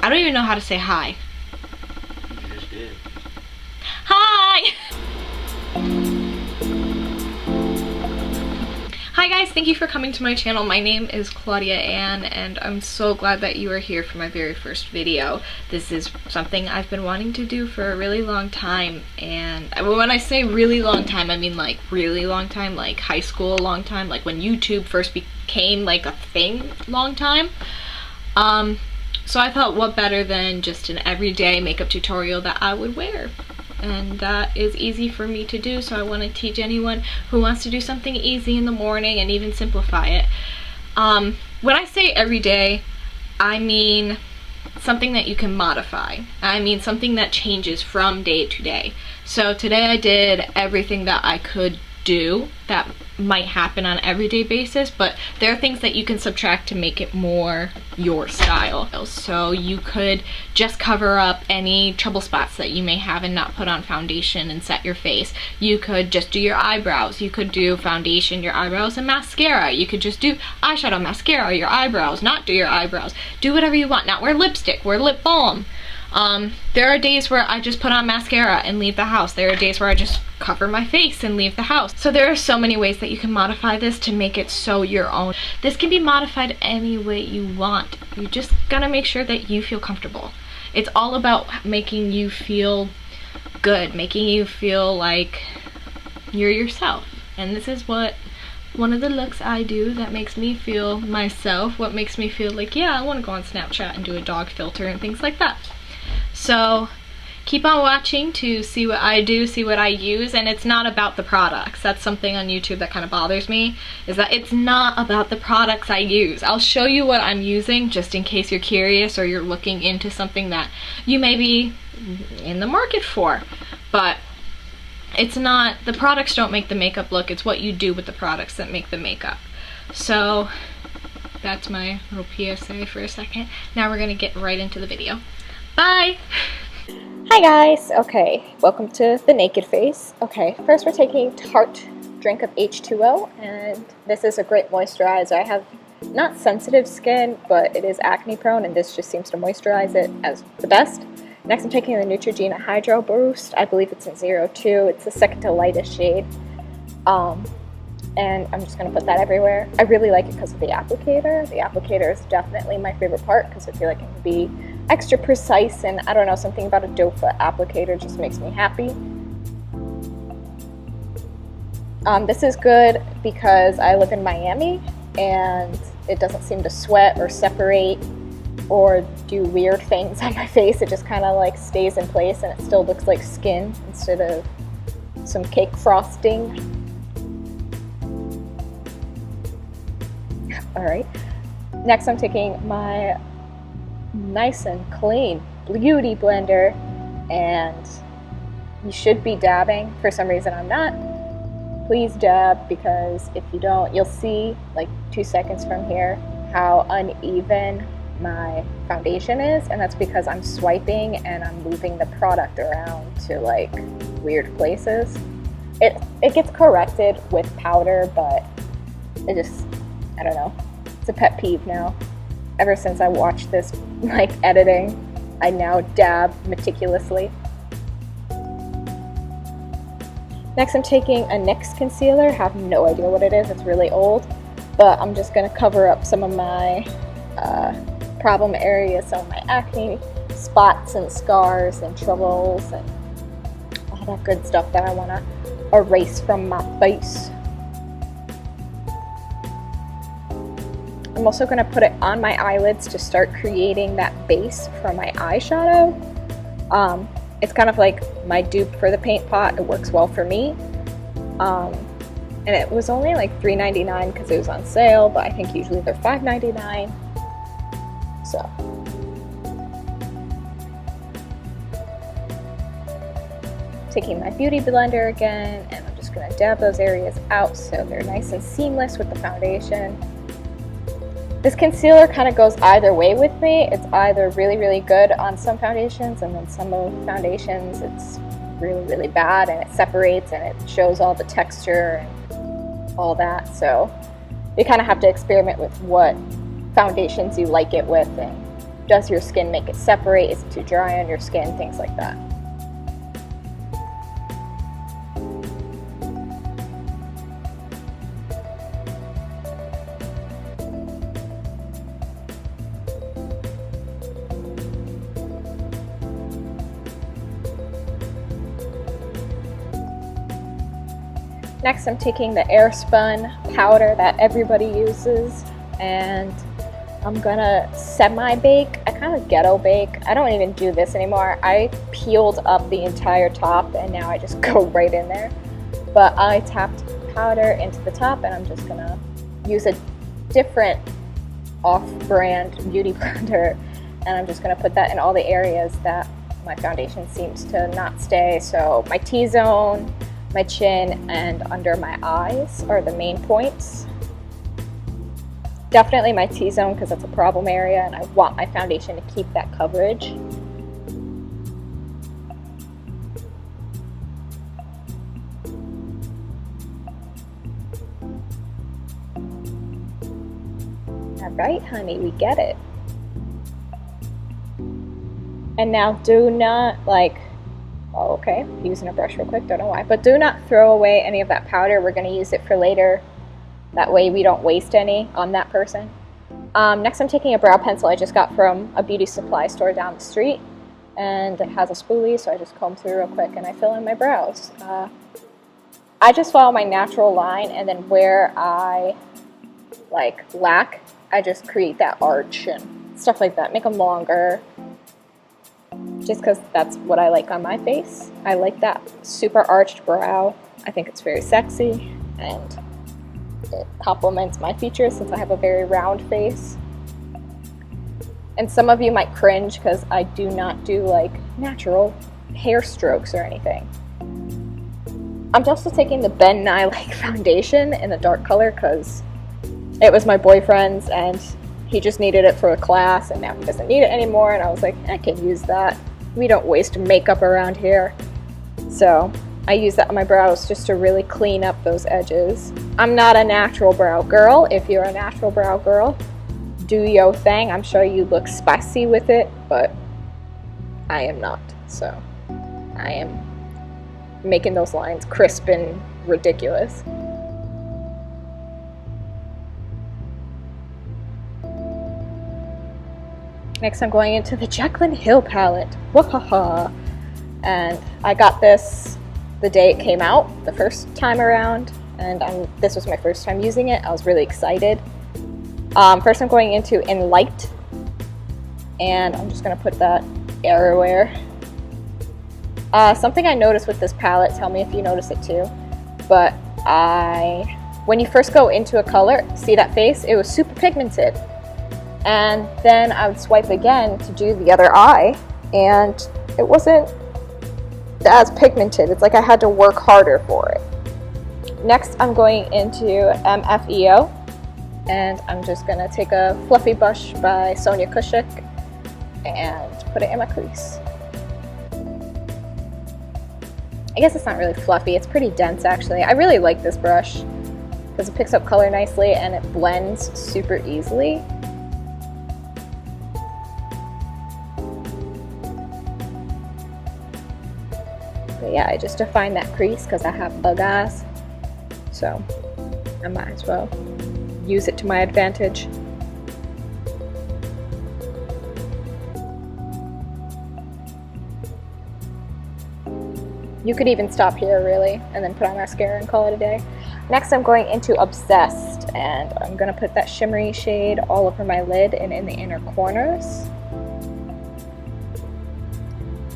I don't even know how to say hi. You just did. Hi! Hi guys, thank you for coming to my channel. My name is Claudia Ann, and I'm so glad that you are here for my very first video. This is something I've been wanting to do for a really long time, and when I say really long time, I mean like really long time, like high school long time, like when YouTube first became like a thing long time. So I thought, what better than just an everyday makeup tutorial that I would wear? And that is easy for me to do, so I want to teach anyone who wants to do something easy in the morning and even simplify it. When I say everyday, I mean something that you can modify. I mean something that changes from day to day. So today I did everything that I could do that might happen on an everyday basis, but there are things that you can subtract to make it more your style. So you could just cover up any trouble spots that you may have and not put on foundation and set your face. You could just do your eyebrows. You could do foundation, your eyebrows, and mascara. You could just do eyeshadow, mascara, your eyebrows, not do your eyebrows. Do whatever you want. Not wear lipstick, wear lip balm. There are days where I just put on mascara and leave the house. There are days where I just cover my face and leave the house. So there are so many ways that you can modify this to make it so your own. This can be modified any way you want. You just gotta make sure that you feel comfortable. It's all about making you feel good, making you feel like you're yourself. And this is what one of the looks I do that makes me feel myself, what makes me feel like, yeah, I want to go on Snapchat and do a dog filter and things like that. So keep on watching to see what I do, see what I use, and it's not about the products. That's something on YouTube that kind of bothers me, is that it's not about the products I use. I'll show you what I'm using just in case you're curious or you're looking into something that you may be in the market for, but it's not, the products don't make the makeup look, it's what you do with the products that make the makeup. So that's my little PSA for a second. Now we're gonna get right into the video. Bye! Hi guys! Okay, welcome to the naked face. Okay, first we're taking Tarte Drink of H2O, and this is a great moisturizer. I have not sensitive skin, but it is acne prone, and this just seems to moisturize it as the best. Next I'm taking the Neutrogena Hydro Boost. I believe it's in 02. It's the second to lightest shade. And I'm just going to put that everywhere. I really like it because of the applicator. The applicator is definitely my favorite part because I feel like it can be extra precise, and I don't know, something about a doe foot applicator just makes me happy. This is good because I live in Miami and it doesn't seem to sweat or separate or do weird things on my face. It just kind of like stays in place and it still looks like skin instead of some cake frosting. Alright, next I'm taking my nice and clean beauty blender, and you should be dabbing. For some reason I'm not. Please dab, because if you don't, you'll see like 2 seconds from here how uneven my foundation is, and that's because I'm swiping and I'm moving the product around to like weird places. It gets corrected with powder, but it just, I don't know, it's a pet peeve now. Ever since I watched this like editing, I now dab meticulously. Next I'm taking a NYX concealer. Have no idea what it is, it's really old, but I'm just going to cover up some of my problem areas, some of my acne spots and scars and troubles and all that good stuff that I want to erase from my face. I'm also going to put it on my eyelids to start creating that base for my eyeshadow. It's kind of like my dupe for the paint pot. It works well for me. And it was only like $3.99 because it was on sale, but I think usually they're $5.99. So. Taking my beauty blender again, and I'm just going to dab those areas out so they're nice and seamless with the foundation. This concealer kind of goes either way with me. It's either really, really good on some foundations, and then some of the foundations it's really, really bad and it separates and it shows all the texture and all that. So you kind of have to experiment with what foundations you like it with and Does your skin make it separate? Is it too dry on your skin? Things like that. Next, I'm taking the Airspun powder that everybody uses, and I'm gonna semi-bake. I kind of ghetto bake. I don't even do this anymore. I peeled up the entire top and now I just go right in there. But I tapped powder into the top, and I'm just gonna use a different off-brand beauty blender, and I'm just gonna put that in all the areas that my foundation seems to not stay. So my T-zone, my chin, and under my eyes are the main points. Definitely my T-zone, because that's a problem area and I want my foundation to keep that coverage. All right, honey, we get it. And now do not oh, okay, using a brush real quick, don't know why, but do not throw away any of that powder. We're going to use it for later. That way we don't waste any on that person. Next, I'm taking a brow pencil I just got from a beauty supply store down the street, and it has a spoolie, so I just comb through real quick and I fill in my brows. I just follow my natural line, and then where I lack, I just create that arch and stuff like that, make them longer. Just because that's what I like on my face. I like that super arched brow. I think it's very sexy, and it complements my features since I have a very round face. And some of you might cringe because I do not do natural hair strokes or anything. I'm also taking the Ben Nye foundation in a dark color because it was my boyfriend's and he just needed it for a class, and now he doesn't need it anymore, and I was like, I can use that. We don't waste makeup around here. So I use that on my brows just to really clean up those edges. I'm not a natural brow girl. If you're a natural brow girl, do your thing. I'm sure you look spicy with it, but I am not. So I am making those lines crisp and ridiculous. Next, I'm going into the Jaclyn Hill palette. Wahaha! And I got this the day it came out, the first time around, and this was my first time using it. I was really excited. First, I'm going into In Light, and I'm just going to put that everywhere. Something I noticed with this palette, tell me if you notice it too, but when you first go into a color, see that face? It was super pigmented. And then I would swipe again to do the other eye, and it wasn't as pigmented. It's like I had to work harder for it. Next, I'm going into MFEO, and I'm just going to take a fluffy brush by Sonia Kushik and put it in my crease. I guess it's not really fluffy, it's pretty dense actually. I really like this brush because it picks up color nicely and it blends super easily. But yeah, I just defined that crease because I have bug eyes, so I might as well use it to my advantage. You could even stop here really and then put on mascara and call it a day. Next, I'm going into Obsessed, and I'm going to put that shimmery shade all over my lid and in the inner corners.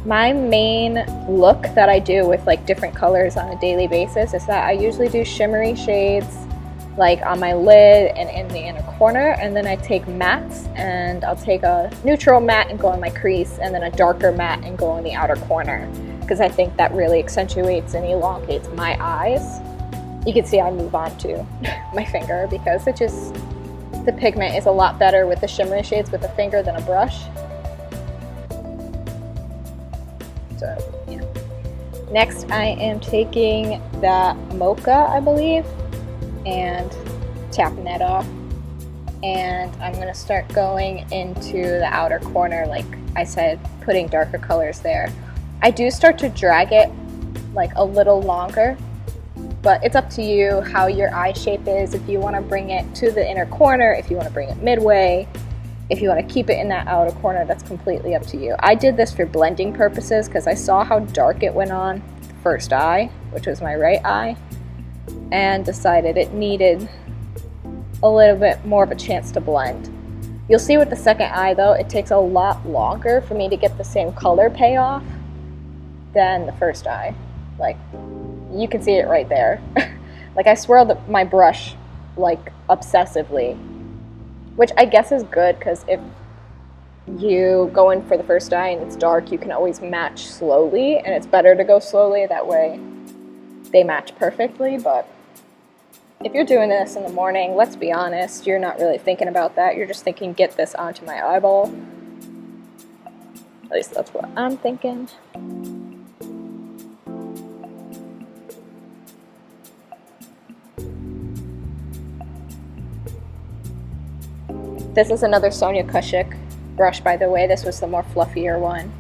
My main look that I do with different colors on a daily basis is that I usually do shimmery shades on my lid and in the inner corner, and then I take mattes, and I'll take a neutral matte and go on my crease, and then a darker matte and go on the outer corner, because I think that really accentuates and elongates my eyes. You can see I move on to my finger because the pigment is a lot better with the shimmery shades with a finger than a brush. So, yeah. Next, I am taking that Mocha, I believe, and tapping that off. and I'm going to start going into the outer corner, like I said, putting darker colors there. I do start to drag it like a little longer, but it's up to you how your eye shape is. If you want to bring it to the inner corner, if you want to bring it midway, if you want to keep it in that outer corner, that's completely up to you. I did this for blending purposes because I saw how dark it went on the first eye, which was my right eye, and decided it needed a little bit more of a chance to blend. You'll see with the second eye though, it takes a lot longer for me to get the same color payoff than the first eye. Like, you can see it right there. Like, I swirled my brush like obsessively, which I guess is good because if you go in for the first eye and it's dark, you can always match slowly, and it's better to go slowly, that way they match perfectly. But if you're doing this in the morning, let's be honest, you're not really thinking about that. You're just thinking, get this onto my eyeball. At least that's what I'm thinking. This is another Sonia Kashuk brush, by the way. This was the more fluffier one.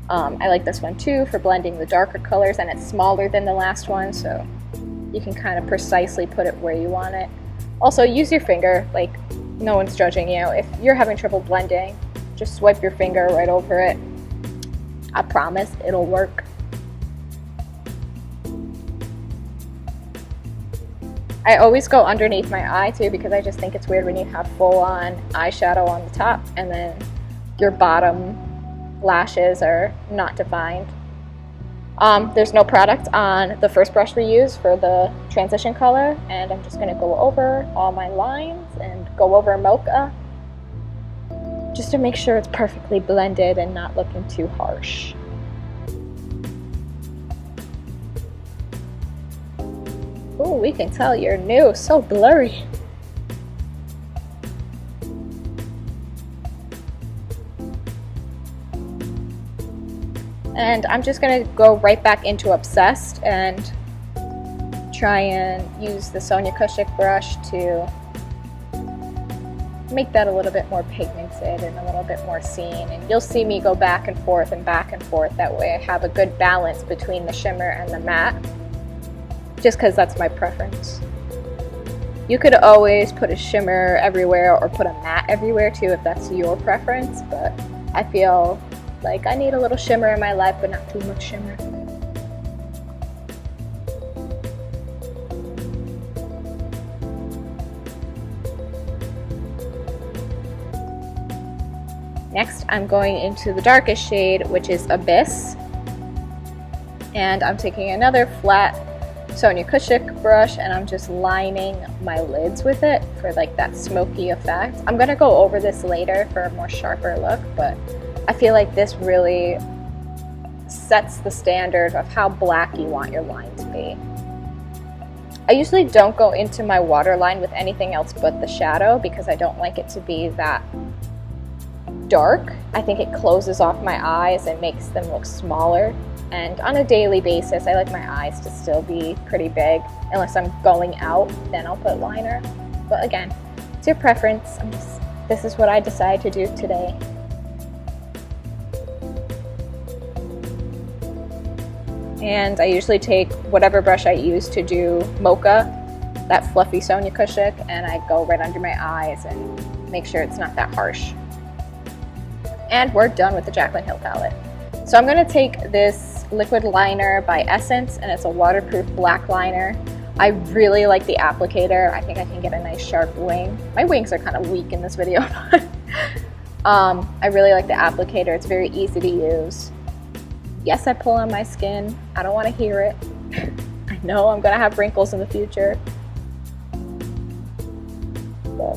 I like this one too for blending the darker colors, and it's smaller than the last one, so you can kind of precisely put it where you want it. Also, use your finger, like, no one's judging you. If you're having trouble blending, just swipe your finger right over it. I promise it'll work. I always go underneath my eye too, because I just think it's weird when you have full-on eyeshadow on the top and then your bottom lashes are not defined. There's no product on the first brush we use for the transition color, and I'm just going to go over all my lines and go over Mocha just to make sure it's perfectly blended and not looking too harsh. Ooh, we can tell you're new, so blurry. And I'm just going to go right back into Obsessed and try and use the Sonia Kashuk brush to make that a little bit more pigmented and a little bit more seen. And you'll see me go back and forth and back and forth. That way I have a good balance between the shimmer and the matte, just because that's my preference. You could always put a shimmer everywhere or put a matte everywhere too if that's your preference, but I feel like I need a little shimmer in my life, but not too much shimmer. Next, I'm going into the darkest shade, which is Abyss. And I'm taking another flat Sonia Kashuk brush, and I'm just lining my lids with it for like that smoky effect. I'm going to go over this later for a more sharper look, but I feel like this really sets the standard of how black you want your line to be. I usually don't go into my waterline with anything else but the shadow because I don't like it to be that dark. I think it closes off my eyes and makes them look smaller. And on a daily basis, I like my eyes to still be pretty big. Unless I'm going out, then I'll put liner. But again, it's your preference. This is what I decided to do today. And I usually take whatever brush I use to do Mocha, that fluffy Sonia Kashuk, and I go right under my eyes and make sure it's not that harsh. And we're done with the Jaclyn Hill palette. So I'm going to take this liquid liner by Essence, and it's a waterproof black liner. I really like the applicator. I think I can get a nice sharp wing. My wings are kind of weak in this video. I really like the applicator. It's very easy to use. Yes, I pull on my skin. I don't want to hear it. I know I'm going to have wrinkles in the future. But,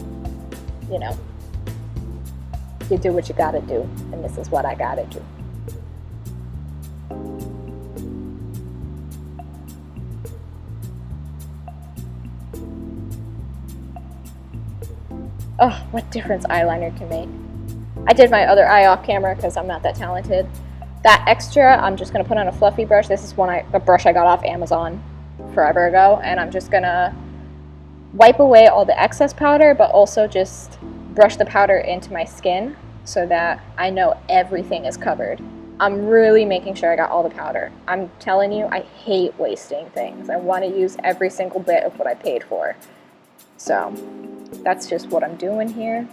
you know, you do what you got to do, and this is what I got to do. Oh, what difference eyeliner can make. I did my other eye off camera because I'm not that talented. That extra, I'm just going to put on a fluffy brush. This is a brush I got off Amazon forever ago, and I'm just going to wipe away all the excess powder, but also just brush the powder into my skin so that I know everything is covered. I'm really making sure I got all the powder. I'm telling you, I hate wasting things. I want to use every single bit of what I paid for. So that's just what I'm doing here.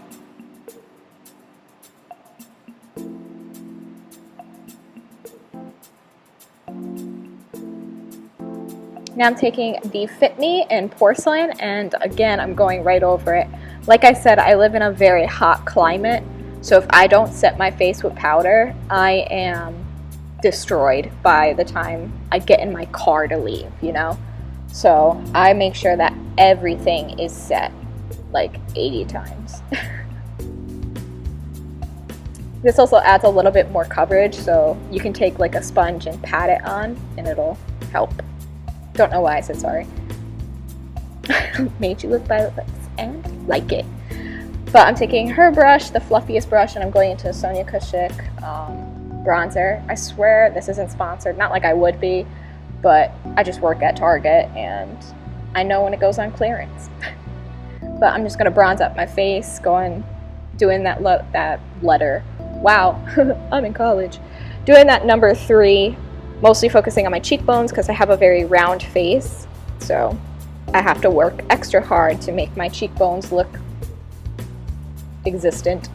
Now I'm taking the Fit Me in Porcelain, and again, I'm going right over it. Like I said, I live in a very hot climate, so if I don't set my face with powder, I am destroyed by the time I get in my car to leave, you know? So I make sure that everything is set like 80 times. This also adds a little bit more coverage, so you can take like a sponge and pat it on, and it'll help. Don't know why I said sorry. Made you look by the lips and like it. But I'm taking her brush, the fluffiest brush, and I'm going into Sonia Kashuk bronzer. I swear this isn't sponsored, not like I would be, but I just work at Target and I know when it goes on clearance. But I'm just gonna bronze up my face, doing that letter. Wow, I'm in college. Doing that number 3. Mostly focusing on my cheekbones because I have a very round face, so I have to work extra hard to make my cheekbones look existent.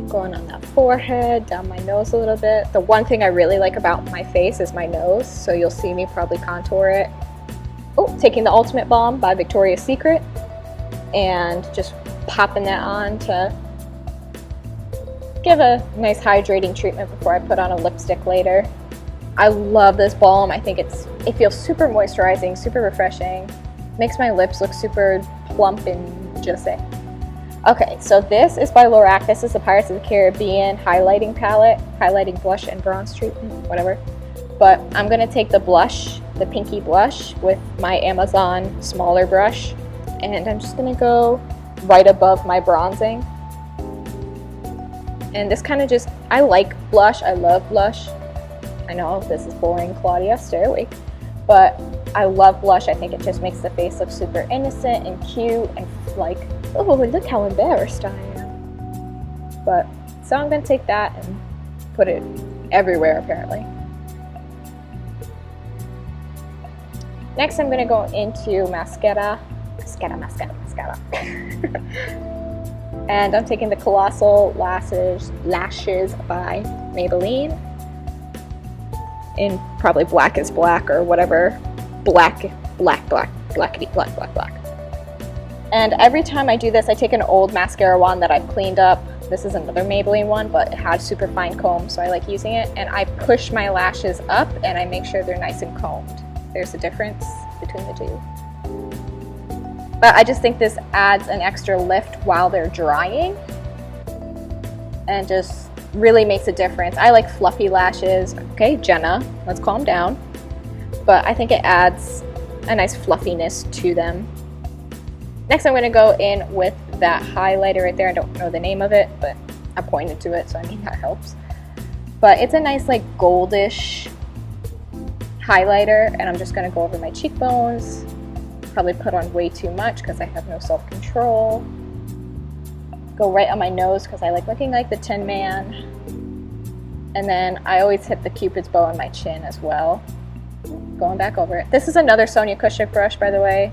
Going on that forehead, down my nose a little bit. The one thing I really like about my face is my nose, so you'll see me probably contour it. Oh, taking the Ultimate Balm by Victoria's Secret and just popping that on to give a nice hydrating treatment before I put on a lipstick later. I love this balm. I think it feels super moisturizing, super refreshing. Makes my lips look super plump and just say. Okay, so this is by Lorac. This is the Pirates of the Caribbean highlighting palette, highlighting blush and bronze treatment, whatever. But I'm gonna take the blush, the pinky blush, with my Amazon smaller brush, and I'm just gonna go right above my bronzing. And this kind of just, I like blush, I love blush. I know this is boring, Claudia, stay awake. But I love blush. I think it just makes the face look super innocent and cute and like, oh, look how embarrassed I am. But, so I'm gonna take that and put it everywhere apparently. Next I'm gonna go into mascara. And I'm taking the Colossal Lashes by Maybelline in probably Black is Black or whatever, blackety black. And every time I do this, I take an old mascara wand that I've cleaned up. This is another Maybelline one, but it had super fine comb, so I like using it. And I push my lashes up and I make sure they're nice and combed. There's a difference between the two. But I just think this adds an extra lift while they're drying and just really makes a difference. I like fluffy lashes. Okay, Jenna, let's calm down. But I think it adds a nice fluffiness to them. Next, I'm going to go in with that highlighter right there. I don't know the name of it, but I pointed to it, so I mean that helps. But it's a nice like goldish highlighter, and I'm just going to go over my cheekbones. Probably put on way too much because I have no self-control. Go right on my nose because I like looking like the Tin Man. And then I always hit the Cupid's bow on my chin as well. Going back over it. This is another Sonia Kashuk brush, by the way.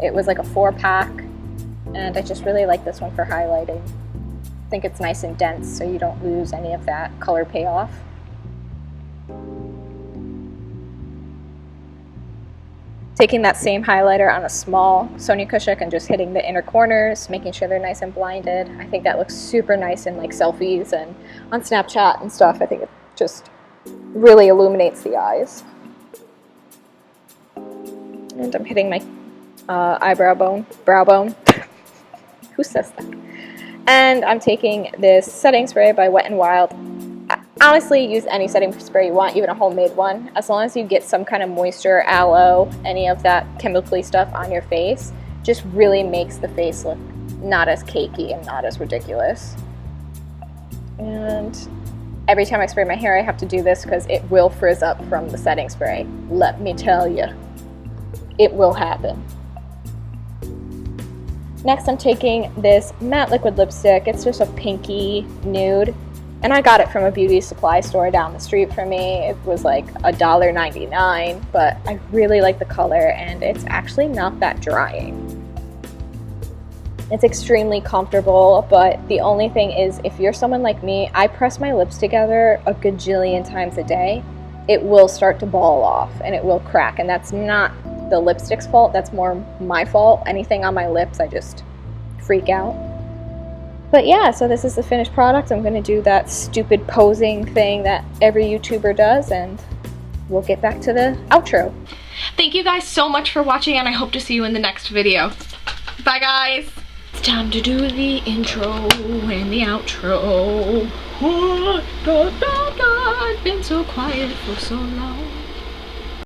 It was like a 4-pack, and I just really like this one for highlighting. I think it's nice and dense so you don't lose any of that color payoff. Taking that same highlighter on a small Sonia Kashuk and just hitting the inner corners, making sure they're nice and blinded. I think that looks super nice in like selfies and on Snapchat and stuff. I think it just really illuminates the eyes. And I'm hitting my brow bone. Who says that? And I'm taking this setting spray by Wet n Wild. Honestly, use any setting spray you want, even a homemade one. As long as you get some kind of moisture, aloe, any of that chemically stuff on your face, just really makes the face look not as cakey and not as ridiculous. And Every time I spray my hair, I have to do this because it will frizz up from the setting spray. Let me tell you, it will happen. Next, I'm taking this matte liquid lipstick. It's just a pinky nude, and I got it from a beauty supply store down the street from me. It was like $1.99, but I really like the color, and it's actually not that drying. It's extremely comfortable, but the only thing is, if you're someone like me, I press my lips together a gajillion times a day. It will start to ball off, and it will crack, and that's not the lipstick's fault, that's more my fault. Anything on my lips, I just freak out. But yeah, so this is the finished product. I'm going to do that stupid posing thing that every YouTuber does, and we'll get back to the outro. Thank you guys so much for watching, and I hope to see you in the next video. Bye guys! It's time to do the intro and the outro. I've been so quiet for so long.